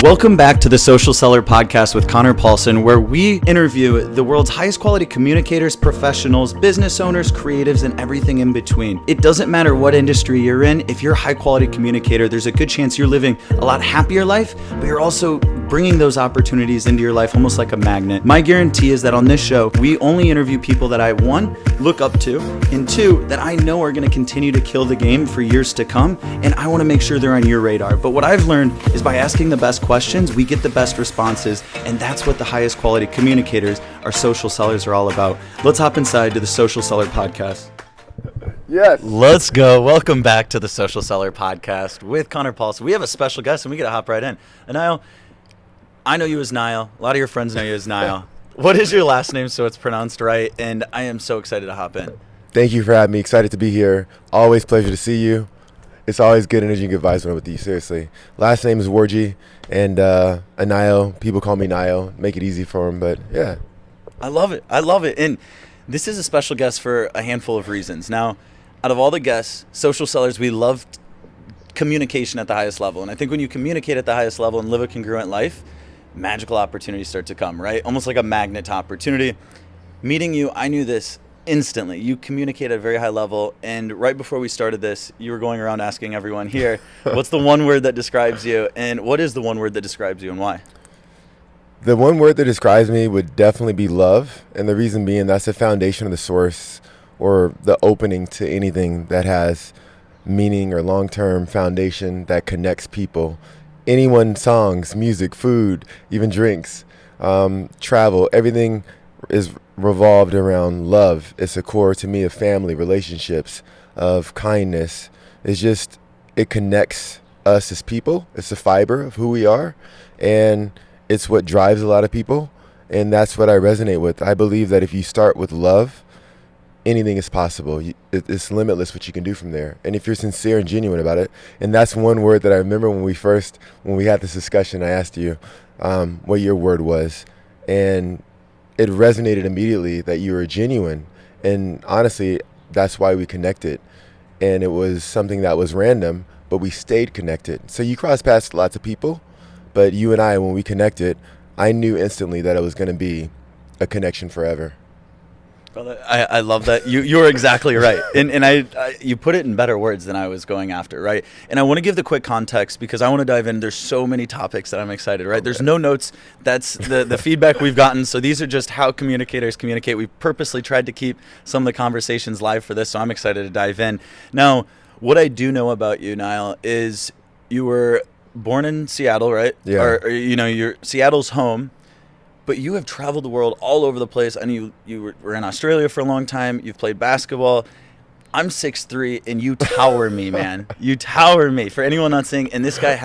Welcome back to the Social Seller Podcast with Conor Paulsen, where we interview the world's highest quality communicators, professionals, business owners, creatives, and everything in between. It doesn't matter what industry you're in. If you're a high quality communicator, there's a good chance you're living a lot happier life, but you're also bringing those opportunities into your life almost like a magnet. My guarantee is that on this show, we only interview people that I, one, look up to, and two, that I know are going to continue to kill the game for years to come, and I want to make sure they're on your radar. But what I've learned is by asking the best questions, we get the best responses, and that's what the highest quality communicators, our social sellers, are all about. Let's hop inside to the Social Seller Podcast. Yes. Let's go. Welcome back to the Social Seller Podcast with Conor Paulsen. We have a special guest, and we got to hop right in. Anayo, I know you as Niall. A lot of your friends know you as Niall. What is your last name so it's pronounced right? And I am so excited to hop in. Thank you for having me. Excited to be here. Always pleasure to see you. It's always good energy and good vibes when I'm with you, seriously. Last name is Nworjih, and Anayo. People call me Niall. Make it easy for them, but yeah. I love it. I love it. And this is a special guest for a handful of reasons. Now, out of all the guests, social sellers, we love communication at the highest level. And I think when you communicate at the highest level and live a congruent life, magical opportunities start to come, right? Almost like a magnet to opportunity. Meeting you, I knew this instantly. You communicate at a very high level, and right before we started this, you were going around asking everyone here, what's the one word that describes you, and what is the one word that describes you, and why? The one word that describes me would definitely be love, and the reason being that's the foundation of the source or the opening to anything that has meaning or long-term foundation that connects people. Anyone, songs, music, food, even drinks, travel, everything is revolved around love. It's a core to me of family, relationships, of kindness. It's just, it connects us as people. It's the fiber of who we are, and it's what drives a lot of people, and that's what I resonate with. I believe that if you start with love, anything is possible. It's limitless what you can do from there. And if you're sincere and genuine about it, and that's one word that I remember when we had this discussion, I asked you what your word was, and it resonated immediately that you were genuine. And honestly, that's why we connected. And it was something that was random, but we stayed connected. So you cross paths with lots of people, but you and I, when we connected, I knew instantly that it was going to be a connection forever. Brother, I love that. You're exactly right. And I you put it in better words than I was going after, right? And I want to give the quick context because I want to dive in. There's so many topics that I'm excited, right? There's no notes. That's the feedback we've gotten. So these are just how communicators communicate. We purposely tried to keep some of the conversations live for this, so I'm excited to dive in. Now, what I do know about you, Niall, is you were born in Seattle, right? Yeah. Or your Seattle's home. But you have traveled the world all over the place. I know you were in Australia for a long time. You've played basketball. I'm 6'3", and you tower me, man. You tower me. For anyone not seeing, and this guy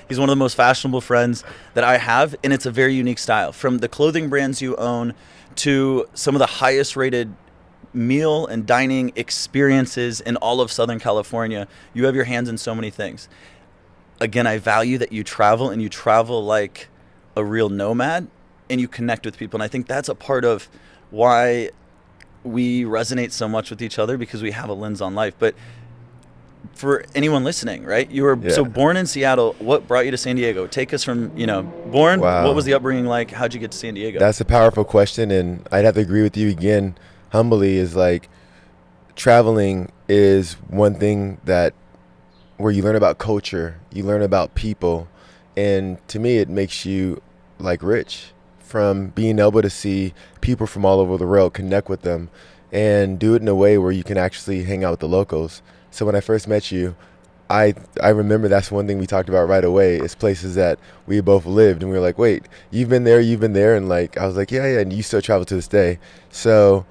he's one of the most fashionable friends that I have, and it's a very unique style. From the clothing brands you own to some of the highest rated meal and dining experiences in all of Southern California, you have your hands in so many things. Again, I value that you travel, and you travel like a real nomad, and you connect with people. And I think that's a part of why we resonate so much with each other, because we have a lens on life. But for anyone listening, right? You were so born in Seattle. What brought you to San Diego? Take us from, born. Wow. What was the upbringing like? How'd you get to San Diego? That's a powerful question, and I'd have to agree with you again, humbly, is like traveling is one thing that where you learn about culture, you learn about people, and to me it makes you like rich. From being able to see people from all over the world, connect with them, and do it in a way where you can actually hang out with the locals. So when I first met you, I remember that's one thing we talked about right away, is places that we both lived, and we were like, wait, you've been there, and like I was like, yeah, and you still travel to this day. So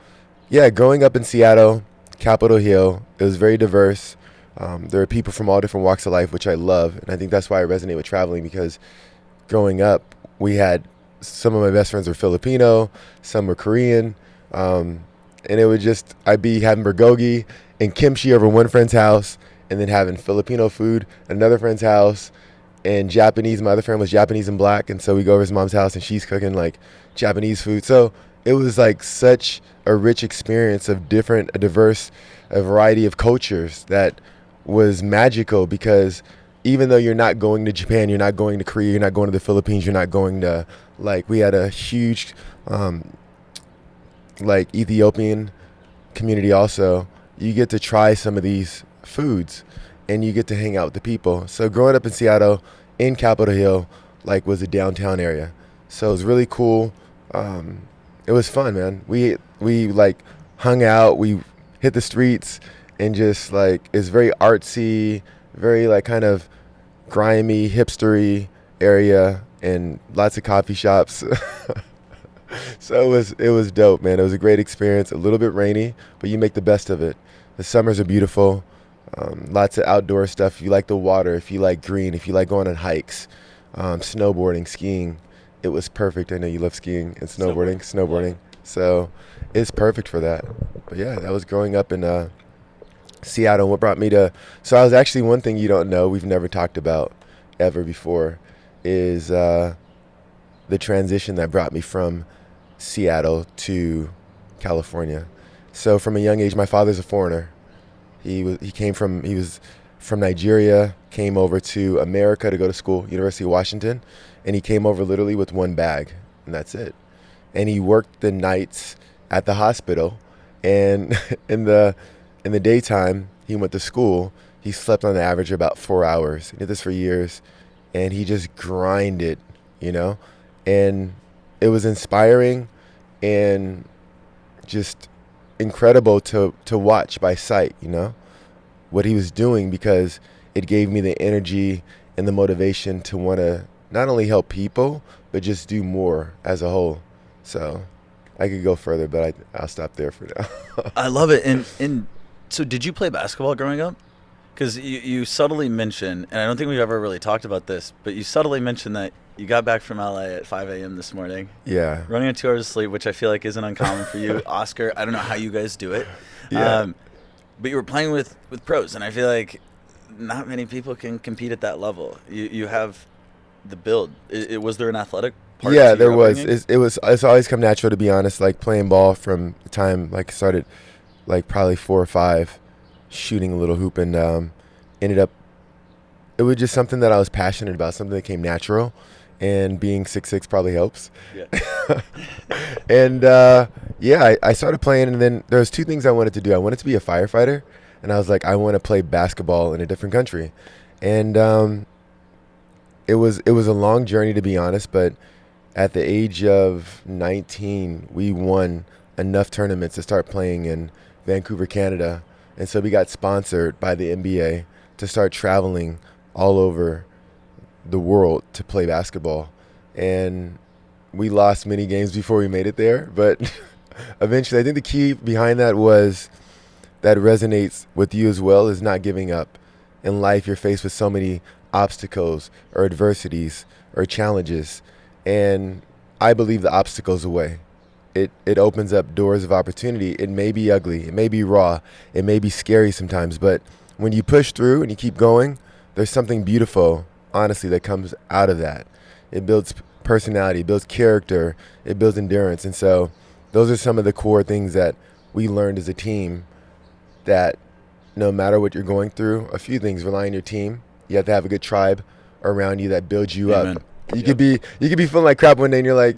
yeah, growing up in Seattle, Capitol Hill, it was very diverse. There are people from all different walks of life, which I love, and I think that's why I resonate with traveling, because growing up, we had some of my best friends were Filipino, some were Korean, and it would just, I'd be having bulgogi and kimchi over one friend's house, and then having Filipino food at another friend's house, and Japanese. My other friend was Japanese and black, and so we go over his mom's house, and she's cooking like Japanese food. So it was like such a rich experience of a variety of cultures that was magical, because even though you're not going to Japan, you're not going to Korea, you're not going to the Philippines, you're not going to, like, we had a huge like Ethiopian community also. You get to try some of these foods and you get to hang out with the people. So growing up in Seattle, in Capitol Hill, like, was a downtown area. So it was really cool. It was fun, man. We like hung out, we hit the streets, and just like, it's very artsy, very like kind of grimy, hipstery area, and lots of coffee shops. So it was dope, man. It was a great experience. A little bit rainy, but you make the best of it. The summers are beautiful. Lots of outdoor stuff. If you like the water, if you like green, if you like going on hikes, snowboarding, skiing, it was perfect. I know you love skiing and snowboarding. So it's perfect for that. But yeah, that was growing up in Seattle. What brought me to, so I was actually, one thing you don't know, we've never talked about ever before, is the transition that brought me from Seattle to California. So from a young age, my father's a foreigner. He was from Nigeria, came over to America to go to school, University of Washington, and he came over literally with one bag, and that's it. And he worked the nights at the hospital, and in the daytime, he went to school. He slept on the average about 4 hours. He did this for years, and he just grinded, and it was inspiring and just incredible to watch by sight, what he was doing, because it gave me the energy and the motivation to want to not only help people, but just do more as a whole. So I could go further, but I'll stop there for now. I love it. And so did you play basketball growing up? Because you subtly mentioned, and I don't think we've ever really talked about this, but you subtly mentioned that you got back from LA at 5 a.m. this morning. Yeah. Running on 2 hours of sleep, which I feel like isn't uncommon for you. Oscar, I don't know how you guys do it. Yeah. But you were playing with pros, and I feel like not many people can compete at that level. You have the build. Was there an athletic part? Yeah, there was. It's always come natural, to be honest. Like, playing ball from the time like started, like probably 4 or 5, shooting a little hoop, and ended up. It was just something that I was passionate about, something that came natural, and being 6'6" probably helps. Yeah. And I started playing, and then there was 2 things I wanted to do. I wanted to be a firefighter, and I was like, I want to play basketball in a different country, and it was a long journey, to be honest. But at the age of 19, we won enough tournaments to start playing in Vancouver, Canada, and so we got sponsored by the NBA to start traveling all over the world to play basketball. And we lost many games before we made it there, but eventually, I think the key behind that was, that resonates with you as well, is not giving up. In life, you're faced with so many obstacles or adversities or challenges, and I believe the obstacles away. It opens up doors of opportunity. It may be ugly, it may be raw, it may be scary sometimes, but when you push through and you keep going, there's something beautiful, honestly, that comes out of that. It builds personality, it builds character, it builds endurance. And so those are some of the core things that we learned as a team, that no matter what you're going through, a few things: rely on your team. You have to have a good tribe around you that builds you Amen. up. You could be feeling like crap one day, and you're like,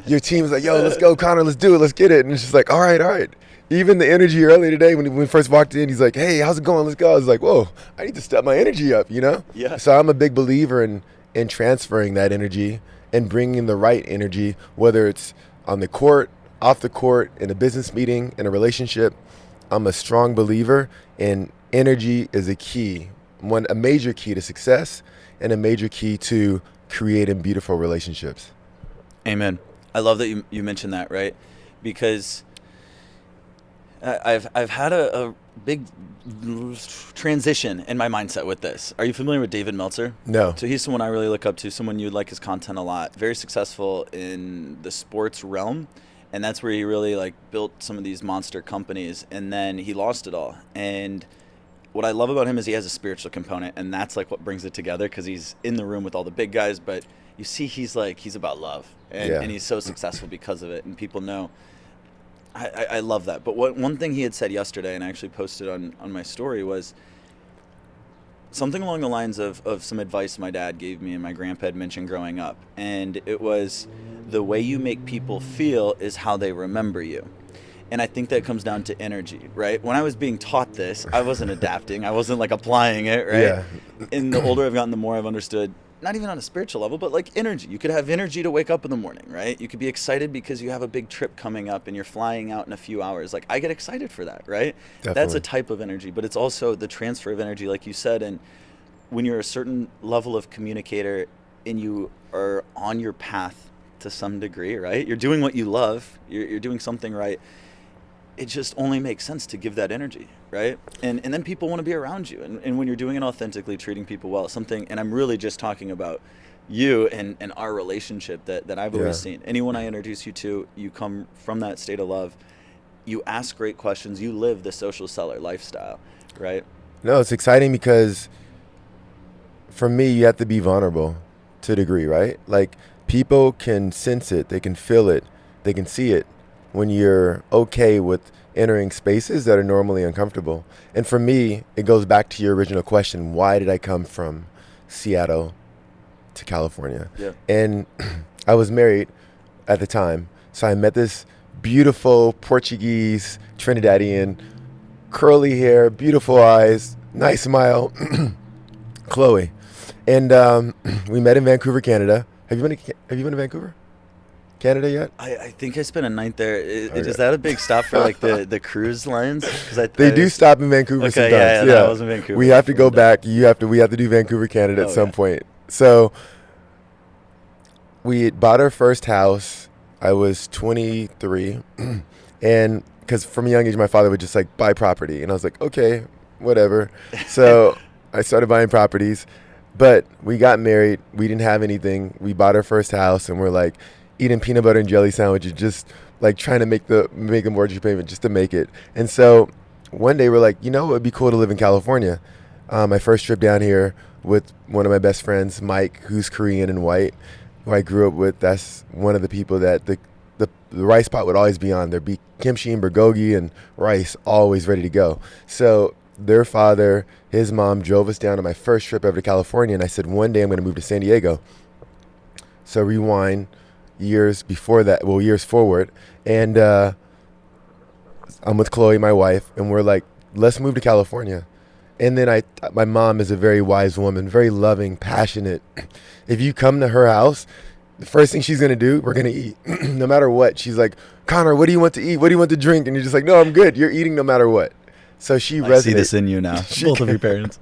your team's like, yo, let's go, Conor, let's do it, let's get it. And it's just like, all right. Even the energy earlier today, when we first walked in, he's like, hey, how's it going? Let's go. I was like, whoa, I need to step my energy up, Yeah. So I'm a big believer in transferring that energy and bringing the right energy, whether it's on the court, off the court, in a business meeting, in a relationship. I'm a strong believer in energy is a key, a major key to success, and a major key to creating beautiful relationships. Amen. I love that you mentioned that, right? Because I've had a big transition in my mindset with this. Are you familiar with David Meltzer? No. So he's someone I really look up to, someone you'd like his content a lot. Very successful in the sports realm, and that's where he really built some of these monster companies, and then he lost it all. And what I love about him is he has a spiritual component, and that's what brings it together, because he's in the room with all the big guys, but you see he's about love, and he's so successful because of it, and people know. I love that. But one thing he had said yesterday, and I actually posted on my story, was something along the lines of some advice my dad gave me and my grandpa had mentioned growing up. And it was, the way you make people feel is how they remember you. And I think that comes down to energy, right? When I was being taught this, I wasn't adapting. I wasn't like applying it, right? Yeah. And the older I've gotten, the more I've understood, not even on a spiritual level, but like energy. You could have energy to wake up in the morning, right? You could be excited because you have a big trip coming up and you're flying out in a few hours. Like, I get excited for that, right? Definitely. That's a type of energy, but it's also the transfer of energy, like you said. And when you're a certain level of communicator and you are on your path to some degree, right? You're doing what you love, you're doing something right. It just only makes sense to give that energy, right? And then people want to be around you. And when you're doing it authentically, treating people well, something, and I'm really just talking about you and our relationship that I've always seen. Anyone I introduce you to, you come from that state of love. You ask great questions. You live the social seller lifestyle, right? No, it's exciting because for me, you have to be vulnerable to a degree, right? Like, people can sense it, they can feel it, they can see it when you're okay with entering spaces that are normally uncomfortable. And for me, it goes back to your original question, why did I come from Seattle to California? Yeah. And I was married at the time, so I met this beautiful Portuguese Trinidadian, curly hair, beautiful eyes, nice smile, Chloe. And we met in Vancouver, Canada. Have you been to Vancouver, Canada yet? I think I spent a night there. Is that a big stop for like the cruise lines? Because They do stop in Vancouver sometimes. Yeah, that was in Vancouver. We have to go back. We have to do Vancouver, Canada at some point. So we bought our first house. I was 23, and because from a young age, my father would just like buy property, and I was like, okay, whatever. So I started buying properties, but we got married. We didn't have anything. We bought our first house, and we're like eating peanut butter and jelly sandwiches, just like trying to make a mortgage payment just to make it. And so one day we're like, you know, it'd be cool to live in California. My first trip down here with one of my best friends, Mike, who's Korean and white, who I grew up with. That's one of the people that the rice pot would always be on. There'd be kimchi and bulgogi and rice always ready to go. So their father, his mom drove us down on my first trip ever to California, and I said, one day I'm going to move to San Diego. So rewind years before that, well, years forward, and I'm with Chloe, my wife, and we're like, let's move to California. And then my mom is a very wise woman, very loving, passionate. If you come to her house, the first thing she's going to do, we're going to eat. No matter what. She's like, Conor, what do you want to eat? What do you want to drink? And you're just like, no, I'm good. You're eating no matter what. So she resonates. I see this in you now. Both of your parents.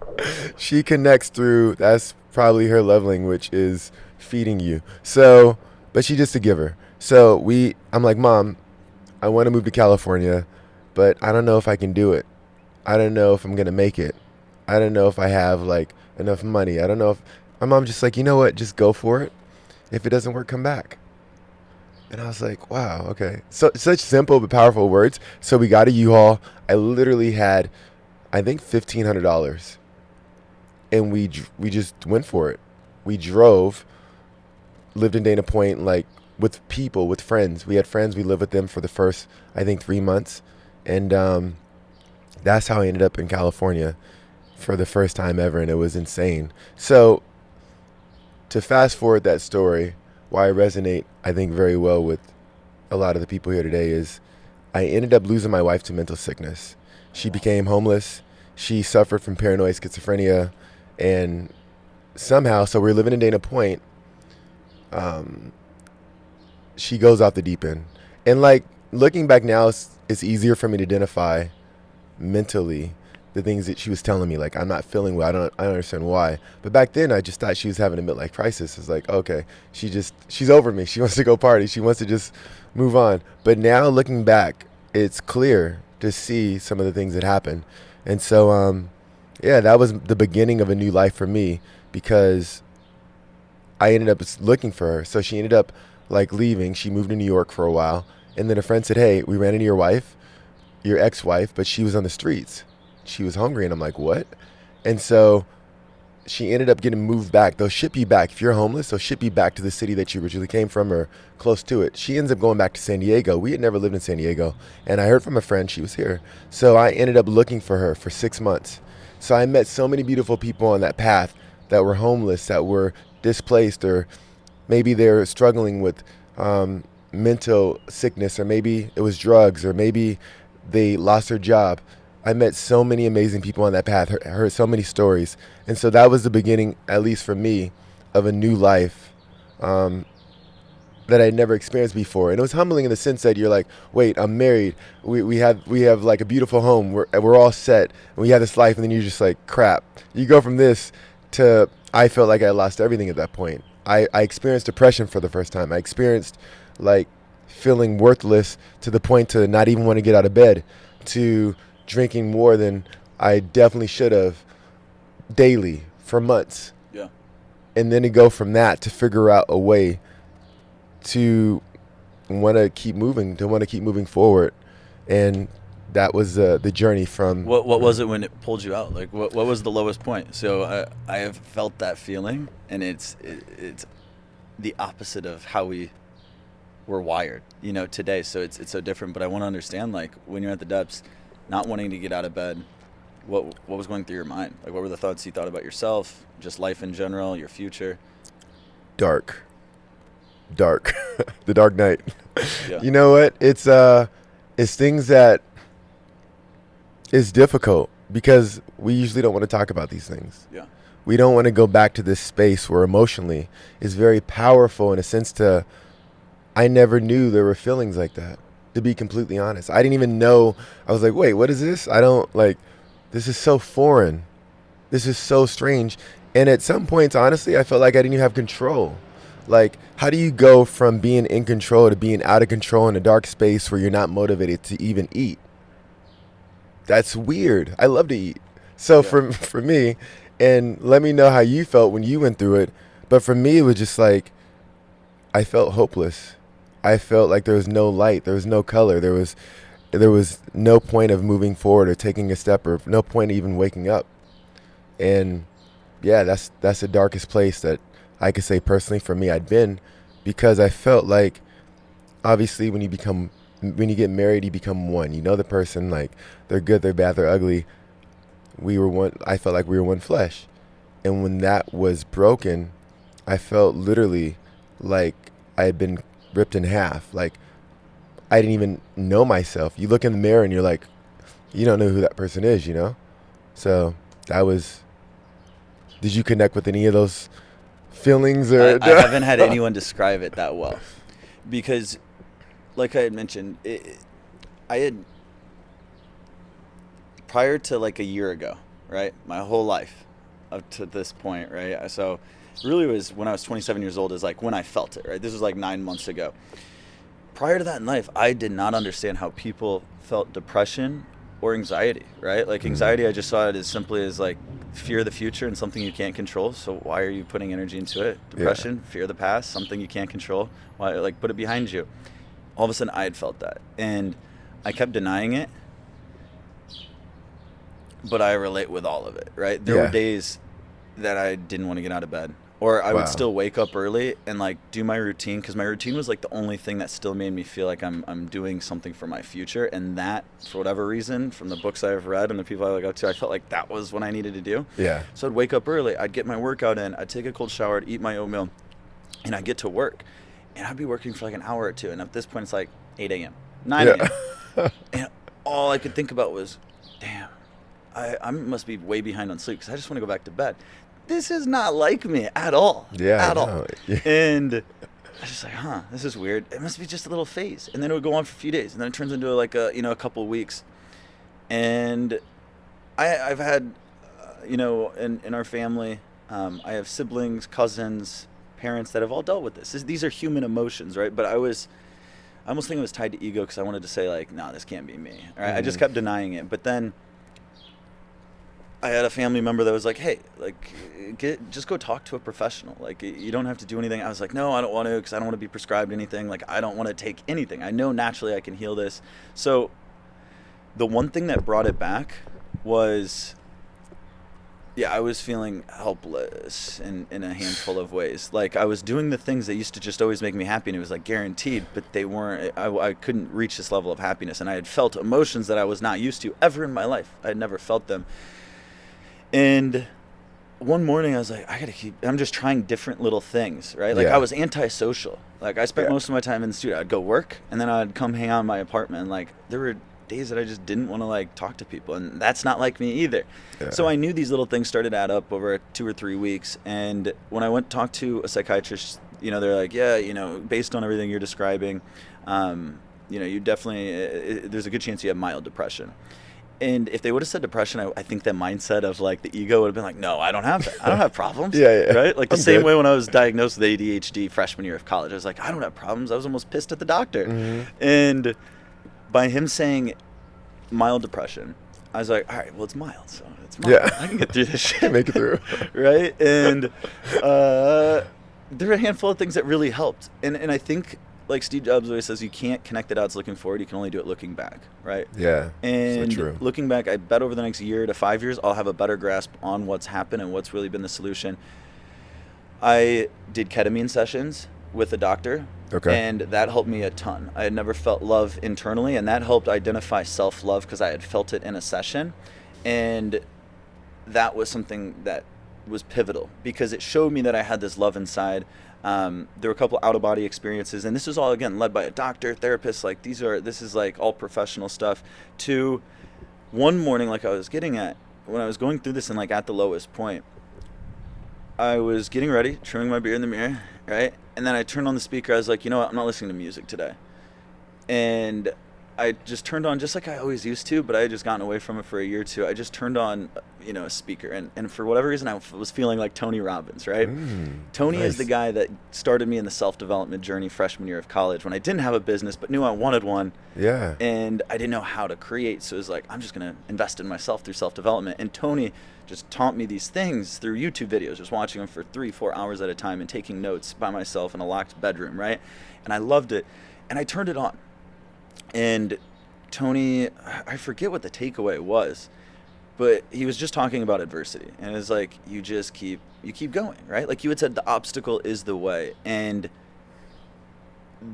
She connects through, that's probably her love language, is feeding you. So, but she's just a giver. So I'm like, Mom, I want to move to California, but I don't know if I can do it. I don't know if I'm going to make it. I don't know if I have like enough money. I don't know if my mom's just like, you know what, just go for it. If it doesn't work, come back. And I was like, wow, okay. So such simple but powerful words. So we got a U-Haul. I literally had, I think, $1,500. And we just went for it. We drove, lived in Dana Point, like with people, with friends. We had friends. We lived with them for the first, I think, 3 months. And that's how I ended up in California for the first time ever. And it was insane. So to fast forward that story, why I resonate, I think, very well with a lot of the people here today is I ended up losing my wife to mental sickness. She became homeless. She suffered from paranoid schizophrenia. And somehow, so we're living in Dana Point, she goes off the deep end. And like looking back now, it's easier for me to identify mentally the things that she was telling me, like, I'm not feeling well. I don't understand why. But back then, I just thought she was having a midlife crisis. It's like, okay, she's over me. She wants to go party. She wants to just move on. But now looking back, it's clear to see some of the things that happened. And so, yeah, that was the beginning of a new life for me because I ended up looking for her. So she ended up like leaving. She moved to New York for a while. And then a friend said, hey, we ran into your wife, your ex-wife, but she was on the streets. She was hungry. And I'm like, what? And so she ended up getting moved back. They'll ship you back. If you're homeless, they'll ship you back to the city that you originally came from or close to it. She ends up going back to San Diego. We had never lived in San Diego. And I heard from a friend she was here. So I ended up looking for her for 6 months. So I met so many beautiful people on that path that were homeless, that were displaced, or maybe they're struggling with mental sickness, or maybe it was drugs, or maybe they lost their job. I met so many amazing people on that path, heard so many stories. And so that was the beginning, at least for me, of a new life that I'd never experienced before. And it was humbling in the sense that you're like, wait, I'm married. We have like a beautiful home. We're all set. And we have this life. And then you're just like, crap. You go from this to, I felt like I lost everything at that point. I experienced depression for the first time. I experienced like feeling worthless to the point to not even want to get out of bed, to drinking more than I definitely should have daily for months. Yeah. And then to go from that to figure out a way to want to keep moving forward. And that was the journey from... What was it when it pulled you out? Like, what was the lowest point? So I have felt that feeling, and it's the opposite of how we were wired, today. So it's so different. But I want to understand, like, when you're at the depths, not wanting to get out of bed, what was going through your mind? Like, what were the thoughts you thought about yourself, just life in general, your future? Dark. The dark night. Yeah. You know what? It's things that is difficult because we usually don't want to talk about these things. Yeah. We don't want to go back to this space where emotionally is very powerful in a sense to, I never knew there were feelings like that, to be completely honest. I didn't even know. I was like, wait, what is this? This is so foreign. This is so strange. And at some points, honestly, I felt like I didn't even have control. Like, how do you go from being in control to being out of control in a dark space where you're not motivated to even eat? That's weird. I love to eat. So Yeah. for me, and let me know how you felt when you went through it. But for me, it was just like, I felt hopeless. I felt like there was no light. There was no color. There was no point of moving forward or taking a step, or no point even waking up. And yeah, that's the darkest place that I could say personally for me I'd been, because I felt like, obviously when you get married, you become one. You know the person, like, they're good, they're bad, they're ugly. We were one. I felt like we were one flesh. And when that was broken, I felt literally like I had been ripped in half. Like, I didn't even know myself. You look in the mirror and you're like, you don't know who that person is, So that was... Did you connect with any of those feelings? Or I haven't had anyone describe it that well, because, like I had mentioned, I had, prior to like a year ago, right, my whole life up to this point, right, so really was when I was 27 years old is like when I felt it, right? This was like 9 months ago. Prior to that in life, I did not understand how people felt depression or anxiety, right? Like anxiety, I just saw it as simply as like fear of the future and something you can't control. So why are you putting energy into it? Depression, fear of the past, something you can't control. Why, like, put it behind you. All of a sudden I had felt that, and I kept denying it, but I relate with all of it, right? There were days that I didn't want to get out of bed, or I would still wake up early and like do my routine, because my routine was like the only thing that still made me feel like I'm doing something for my future. And that, for whatever reason, from the books I've read and the people I look up to, I felt like that was what I needed to do. Yeah. So I'd wake up early, I'd get my workout in, I'd take a cold shower, I'd eat my oatmeal, and I'd get to work. And I'd be working for like an hour or two. And at this point, it's like 8 a.m., 9 a.m. And all I could think about was, damn, I must be way behind on sleep because I just want to go back to bed. This is not like me at all. Yeah, at all. And I was just like, this is weird. It must be just a little phase. And then it would go on for a few days, and then it turns into like a couple of weeks. And I've had, in our family, I have siblings, cousins, parents that have all dealt with this. These are human emotions, right? But I almost think it was tied to ego, because I wanted to say like, no, this can't be me. Right? I just kept denying it. But then I had a family member that was like, hey, like, just go talk to a professional. Like, you don't have to do anything. I was like, no, I don't want to, because I don't want to be prescribed anything. Like, I don't want to take anything. I know naturally I can heal this. So the one thing that brought it back was, I was feeling helpless in a handful of ways. Like, I was doing the things that used to just always make me happy, and it was like guaranteed, but they weren't. I couldn't reach this level of happiness. And I had felt emotions that I was not used to ever in my life. I had never felt them. And one morning I was like, I'm just trying different little things, right? Like I was antisocial. Like I spent most of my time in the studio. I'd go work and then I'd come hang out in my apartment. And like there were days that I just didn't want to like talk to people, and that's not like me either. So I knew these little things started to add up over 2 or 3 weeks. And when I went to talk to a psychiatrist, they're like, based on everything you're describing, you definitely, there's a good chance you have mild depression. And if they would have said depression, I think that mindset of like the ego would have been like, no, I don't have that. I don't have problems. Right? Like the same way when I was diagnosed with ADHD freshman year of college, I was like, I don't have problems. I was almost pissed at the doctor. And by him saying mild depression, I was like, all right, well, it's mild. So it's mild. I can get through this shit. Make it through. Right? And there were a handful of things that really helped. And I think, like Steve Jobs always says, you can't connect the dots looking forward. You can only do it looking back, right? Yeah, and so true. Looking back, I bet over the next year to 5 years, I'll have a better grasp on what's happened and what's really been the solution. I did ketamine sessions with a doctor, and that helped me a ton. I had never felt love internally, and that helped identify self-love because I had felt it in a session. And that was something that was pivotal because it showed me that I had this love inside. There were a couple out-of-body experiences, and this was all, again, led by a doctor, therapist. Like, this is like all professional stuff. To one morning, like I was getting at, when I was going through this and like at the lowest point, I was getting ready, trimming my beard in the mirror, right? And then I turned on the speaker. I was like, you know what? I'm not listening to music today. And I just turned on, just like I always used to, but I had just gotten away from it for a year or two. I just turned on, a speaker. And for whatever reason, I was feeling like Tony Robbins, right? Tony is the guy that started me in the self-development journey freshman year of college when I didn't have a business, but knew I wanted one. Yeah. And I didn't know how to create. So it was like, I'm just going to invest in myself through self-development. And Tony just taught me these things through YouTube videos, just watching them for 3-4 hours at a time and taking notes by myself in a locked bedroom, right? And I loved it. And I turned it on. And Tony, I forget what the takeaway was, but he was just talking about adversity. And it's like, you keep going, right? Like you had said, the obstacle is the way. And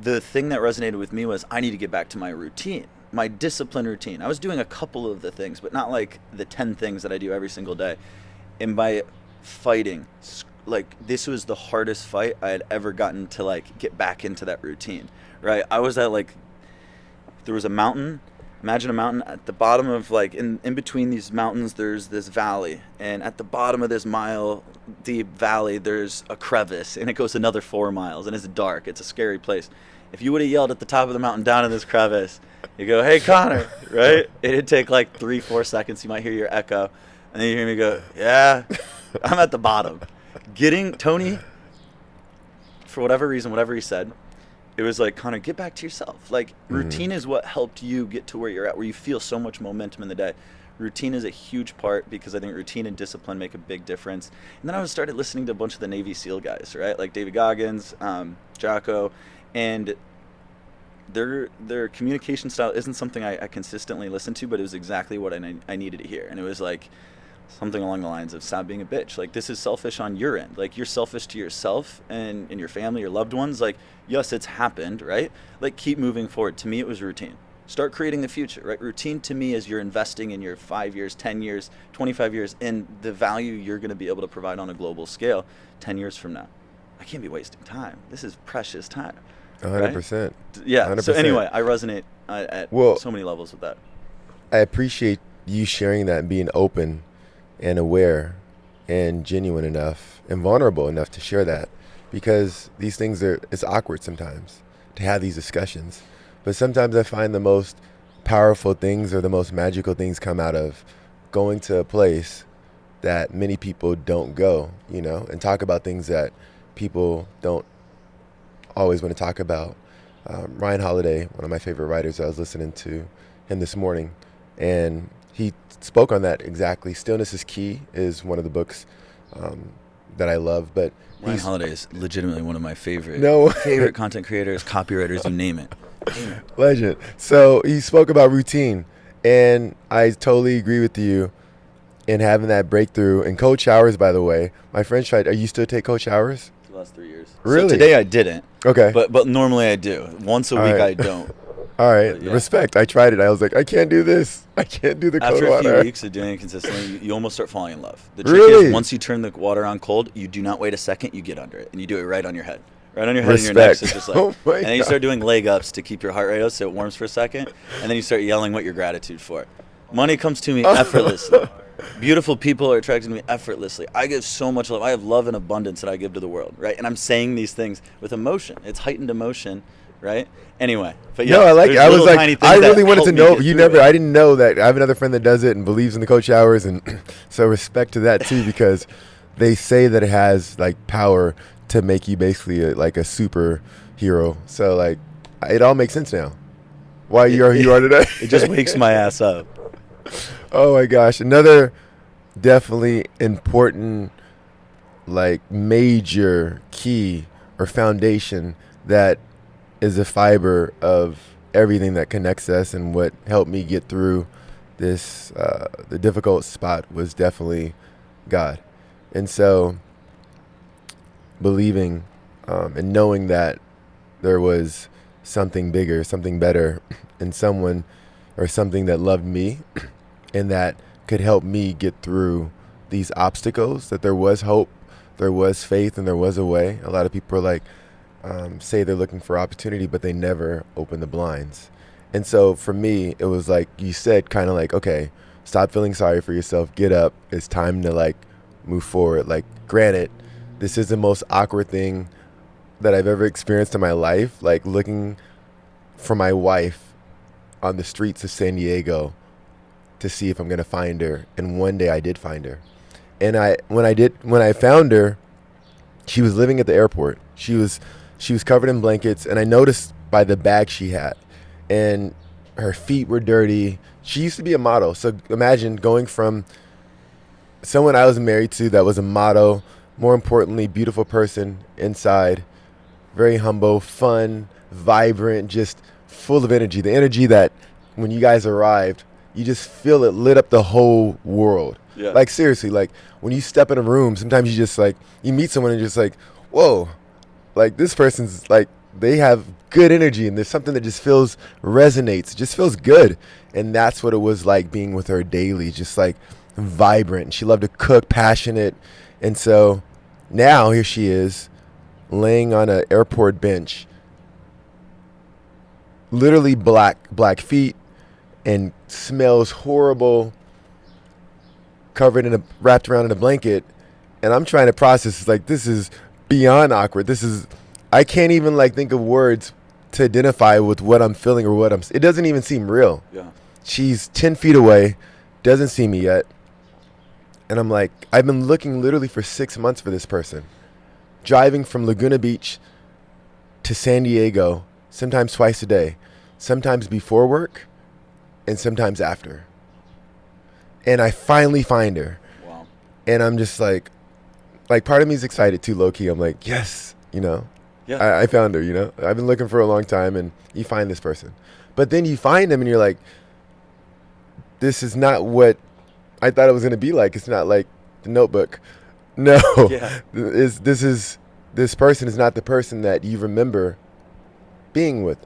the thing that resonated with me was I need to get back to my routine, my discipline routine. I was doing a couple of the things, but not like the 10 things that I do every single day. And by fighting, like this was the hardest fight I had ever gotten to like get back into that routine, right? I was at like, there was a mountain. Imagine a mountain at the bottom of like in between these mountains, there's this valley. And at the bottom of this mile deep valley, there's a crevice and it goes another 4 miles and it's dark. It's a scary place. If you would have yelled at the top of the mountain down in this crevice, you go, hey, Conor, right? It'd take like 3-4 seconds. You might hear your echo. And then you hear me go, yeah, I'm at the bottom. Getting Tony, for whatever reason, whatever he said, it was like, Conor, get back to yourself. Like, routine is what helped you get to where you're at, where you feel so much momentum in the day. Routine is a huge part because I think routine and discipline make a big difference. And then I started listening to a bunch of the Navy SEAL guys, right? Like David Goggins, Jocko, and their communication style isn't something I consistently listen to, but it was exactly what I needed to hear. And it was like something along the lines of stop being a bitch. Like, this is selfish on your end. Like, you're selfish to yourself and your family, your loved ones. Like, yes, it's happened, right? Like, keep moving forward. To me, it was routine. Start creating the future, right? Routine to me is you're investing in your 5 years, 10 years, 25 years in the value you're going to be able to provide on a global scale 10 years from now. I can't be wasting time. This is precious time. 100%. Right? Yeah. 100%. So anyway, I resonate at so many levels with that. I appreciate you sharing that and being open and aware and genuine enough and vulnerable enough to share that, because these things it's awkward sometimes to have these discussions. But sometimes I find the most powerful things or the most magical things come out of going to a place that many people don't go, and talk about things that people don't always want to talk about. Ryan Holiday, one of my favorite writers, I was listening to him this morning, and he spoke on that exactly. Stillness is Key is one of the books that I love. But Ryan Holiday is legitimately one of my favorite content creators, copywriters, you name it. Legend. So he spoke about routine, and I totally agree with you in having that breakthrough. And cold showers, by the way, my friends tried. Are you still take cold showers? The last 3 years. Really? So today I didn't. Okay. But normally I do. Once a week I don't. All right, But yeah. respect. I tried it. I was like, I can't do this. I can't do the cold After a few water. weeks of doing it consistently, you almost start falling in love. The trick Really? is once you turn the water on cold, you do not wait a second. You get under it, and you do it right on your head, right on your head and your neck. So Respect. it's just like, Oh my and then you God. start doing leg ups to keep your heart rate up, so it warms for a second, and then you start yelling what you're gratitude for. Money comes to me effortlessly. Beautiful people are attracted to me effortlessly. I give so much love. I have love and abundance that I give to the world, right? And I'm saying these things with emotion. It's heightened emotion, right? Anyway, but yeah, No, I like it. there's I was little tiny like, things I that really wanted help to me know. get You through never, it. I didn't know that. I have another friend that does it and believes in the coach hours. And so respect to that too, because they say that it has like power to make you basically like a superhero. So like, it all makes sense now. Why you are today. It just wakes my ass up. Oh my gosh. Another definitely important, like major key or foundation that is a fiber of everything that connects us, and what helped me get through this, the difficult spot was definitely God. And so believing and knowing that there was something bigger, something better, and someone or something that loved me and that could help me get through these obstacles, that there was hope, there was faith, and there was a way. A lot of people are like, say they're looking for opportunity, but they never open the blinds. And so for me, it was like you said, kind of like, okay, stop feeling sorry for yourself, get up, it's time to like move forward. Like, granted, this is the most awkward thing that I've ever experienced in my life, like looking for my wife on the streets of San Diego to see if I'm gonna find her. And one day I did find her. And when I found her, she was living at the airport. She was covered in blankets, and I noticed by the bag she had, and her feet were dirty. She used to be a model. So imagine going from someone I was married to that was a model, more importantly, beautiful person inside, very humble, fun, vibrant, just full of energy. The energy that when you guys arrived, you just feel it lit up the whole world. Yeah. Like seriously, like when you step in a room, sometimes you just like, you meet someone and you're just like, whoa, like this person's like, they have good energy, and there's something that just resonates, just feels good. And that's what it was like being with her daily, just like vibrant. She loved to cook, passionate. And so now here she is laying on an airport bench, literally black feet, and smells horrible, wrapped around in a blanket. And I'm trying to process, like, this is beyond awkward. I can't even like think of words to identify with what I'm feeling or it doesn't even seem real. Yeah. She's 10 feet away, doesn't see me yet. And I'm like, I've been looking literally for 6 months for this person. Driving from Laguna Beach to San Diego, sometimes twice a day, sometimes before work and sometimes after. And I finally find her. Wow. And I'm just like part of me is excited too, low key. I'm like, yes, Yeah. I found her, I've been looking for a long time, and you find this person. But then you find them and you're like, this is not what I thought it was going to be like. It's not like The Notebook. No. Yeah. This person is not the person that you remember being with.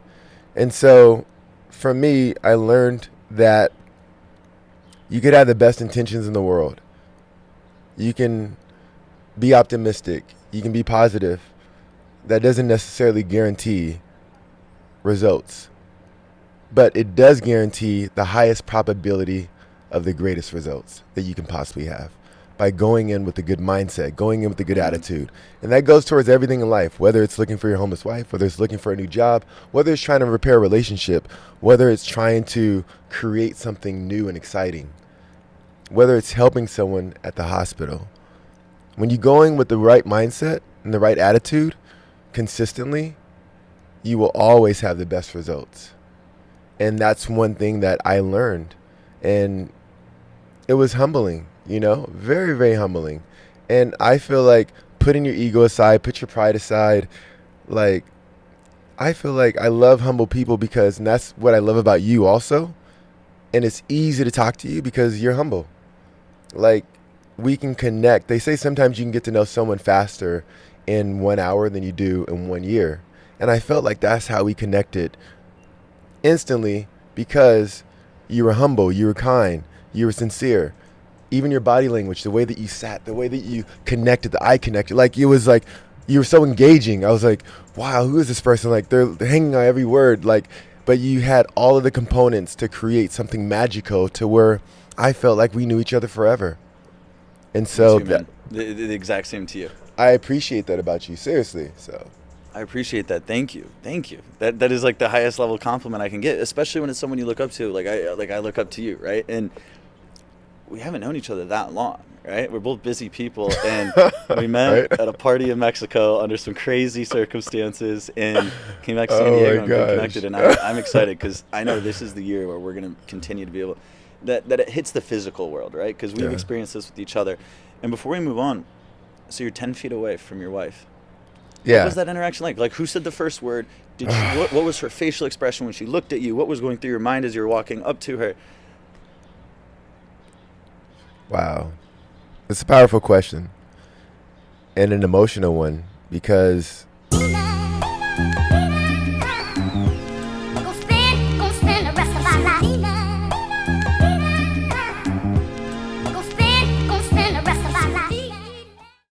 And so for me, I learned that you could have the best intentions in the world. You can be optimistic. You can be positive. That doesn't necessarily guarantee results. But it does guarantee the highest probability of the greatest results that you can possibly have by going in with a good mindset, going in with a good attitude. And that goes towards everything in life, whether it's looking for your homeless wife, whether it's looking for a new job, whether it's trying to repair a relationship, whether it's trying to create something new and exciting, whether it's helping someone at the hospital. When you're going with the right mindset and the right attitude consistently, you will always have the best results. And that's one thing that I learned. And it was humbling, very, very humbling. And I feel like putting your ego aside, put your pride aside, like, I feel like I love humble people and that's what I love about you also. And it's easy to talk to you because you're humble. Like, we can connect. They say sometimes you can get to know someone faster in 1 hour than you do in 1 year. And I felt like that's how we connected instantly because you were humble, you were kind, you were sincere. Even your body language, the way that you sat, the way that you connected, the eye connected, like it was like you were so engaging. I was like, wow, who is this person? Like they're hanging on every word. Like, but you had all of the components to create something magical to where I felt like we knew each other forever. And Me so too, man. The exact same to you. I appreciate that about you, seriously. So I appreciate that. Thank you. Thank you. That is like the highest level compliment I can get, especially when it's someone you look up to. Like I look up to you, right? And we haven't known each other that long, right? We're both busy people, and we met right? at a party in Mexico under some crazy circumstances, and came back to San Oh Diego my and been gosh. connected. And I'm excited because I know this is the year where we're gonna continue to be able that it hits the physical world, right? Because we've Yeah. experienced this with each other. And before we move on, so you're 10 feet away from your wife. What Yeah. was that interaction like? Like, who said the first word? Did she, what was her facial expression when she looked at you? What was going through your mind as you were walking up to her? Wow. It's a powerful question and an emotional one because